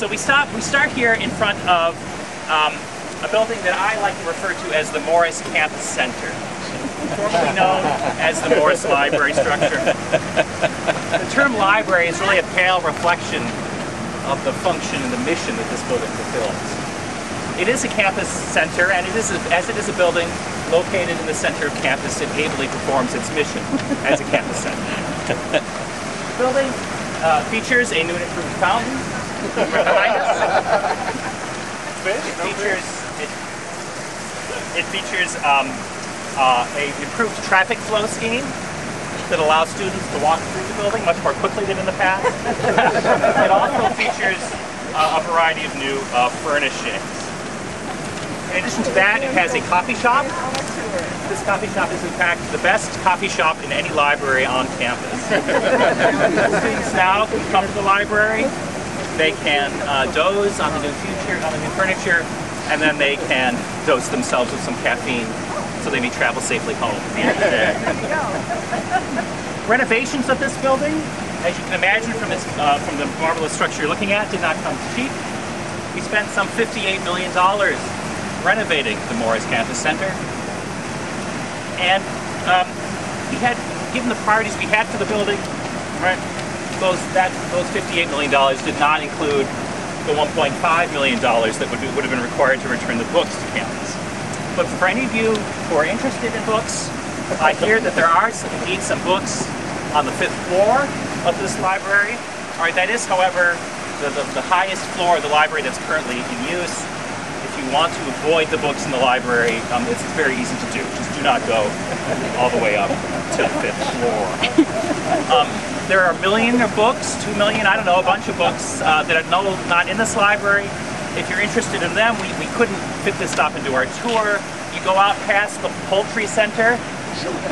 So we start here in front of a building that I like to refer to as the Morris Campus Center, formerly known as the Morris Library structure. The term library is really a pale reflection of the function and the mission that this building fulfills. It is a campus center, and as it is a building located in the center of campus, it ably performs its mission as a campus center. The building features a new and improved fountain right behind us. It features an improved traffic flow scheme that allows students to walk through the building much more quickly than in the past. It also features a variety of new furnishings. In addition to that, it has a coffee shop. This coffee shop is in fact the best coffee shop in any library on campus. Students now can come to the library, they can doze on the new furniture, and then they can dose themselves with some caffeine so they may travel safely home at the end of the day. Renovations of this building, as you can imagine from the marvelous structure you're looking at, did not come cheap. We spent some $58 million renovating the Morris Campus Center. And we had, given the priorities we had for the building, right, those $58 million did not include the $1.5 million that would have been required to return the books to campus. But for any of you who are interested in books, I hear that there are indeed some books on the 5th floor of this library. All right, that is, however, the highest floor of the library that's currently in use. If you want to avoid the books in the library, it's very easy to do. Just do not go all the way up to the 5th floor. There are a million of books, 2 million, I don't know, a bunch of books that are not in this library. If you're interested in them, we couldn't fit this stop into our tour. You go out past the poultry center,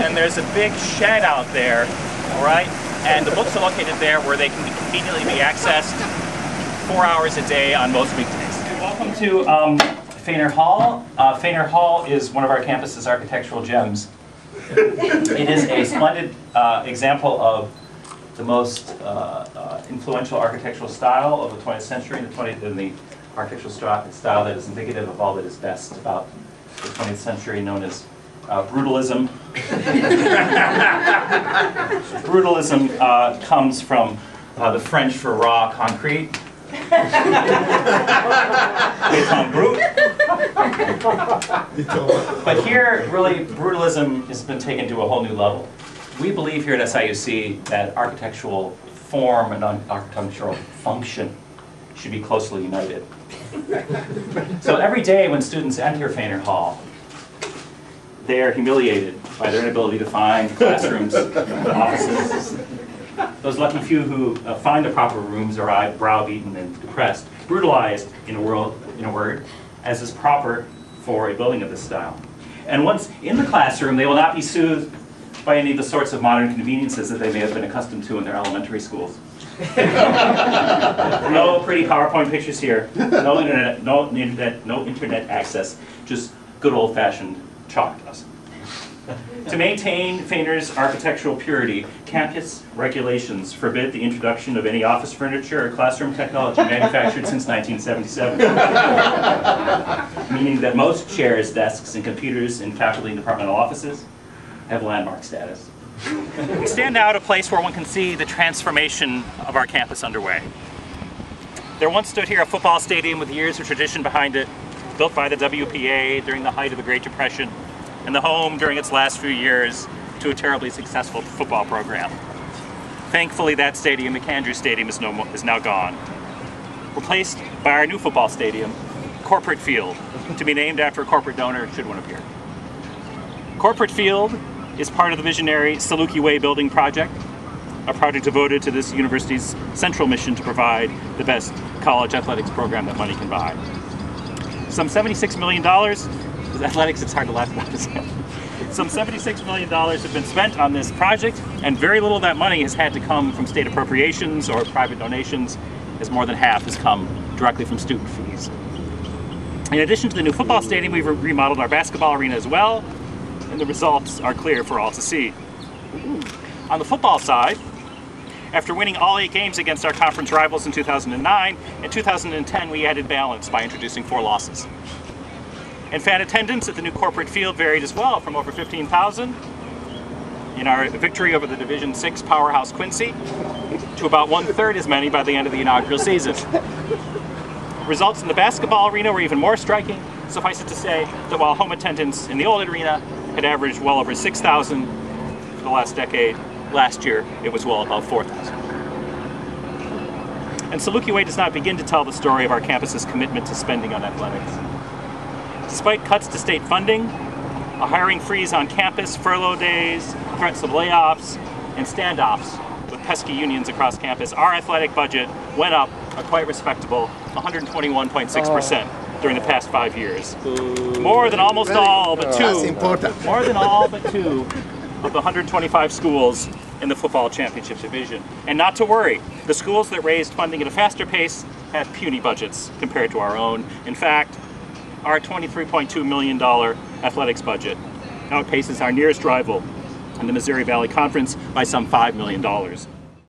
and there's a big shed out there, all right? And the books are located there where they can conveniently be accessed 4 hours a day on most weekdays. Welcome to Feiner Hall. Feiner Hall is one of our campus's architectural gems. It is a splendid example of the most influential architectural style of the 20th century, and the architectural style that is indicative of all that is best about the 20th century, known as brutalism. Brutalism comes from the French for raw concrete. Béton brut. But here, really, brutalism has been taken to a whole new level. We believe here at SIUC that architectural form and architectural function should be closely united. So every day when students enter Feiner Hall, they are humiliated by their inability to find classrooms, offices. Those lucky few who find the proper rooms are browbeaten and depressed, brutalized, in a word, as is proper for a building of this style. And once in the classroom, they will not be soothed by any of the sorts of modern conveniences that they may have been accustomed to in their elementary schools. No pretty PowerPoint pictures here, no internet access, just good old-fashioned chalk dust. To maintain Feiner's architectural purity, campus regulations forbid the introduction of any office furniture or classroom technology manufactured since 1977. Meaning that most chairs, desks, and computers in faculty and departmental offices have landmark status. We stand now at a place where one can see the transformation of our campus underway. There once stood here a football stadium with years of tradition behind it, built by the WPA during the height of the Great Depression, and the home during its last few years to a terribly successful football program. Thankfully, that stadium, McAndrews Stadium, is now gone. Replaced by our new football stadium, Corporate Field, to be named after a corporate donor should one appear. Corporate Field is part of the visionary Saluki Way building project, a project devoted to this university's central mission to provide the best college athletics program that money can buy. Some $76 million, with athletics it's hard to laugh about this. Some $76 million have been spent on this project, and very little of that money has had to come from state appropriations or private donations, as more than half has come directly from student fees. In addition to the new football stadium, we've remodeled our basketball arena as well, and the results are clear for all to see. On the football side, After winning all 8 games against our conference rivals in 2009, in 2010 we added balance by introducing 4 losses. And fan attendance at the new corporate field varied as well, from over 15,000 in our victory over the Division VI powerhouse Quincy to about 1/3 as many by the end of the inaugural season. Results in the basketball arena were even more striking. Suffice it to say that while home attendance in the old arena had averaged well over 6,000 for the last decade, last year it was well above 4,000. And SIUC Way does not begin to tell the story of our campus's commitment to spending on athletics. Despite cuts to state funding, a hiring freeze on campus, furlough days, threats of layoffs, and standoffs with pesky unions across campus, our athletic budget went up a quite respectable 121.6% during the past 5 years. More than almost all but 2. That's important. More than all but 2 of the 125 schools in the football championship division. And not to worry, the schools that raised funding at a faster pace have puny budgets compared to our own. In fact, our $23.2 million athletics budget outpaces our nearest rival in the Missouri Valley Conference by some $5 million.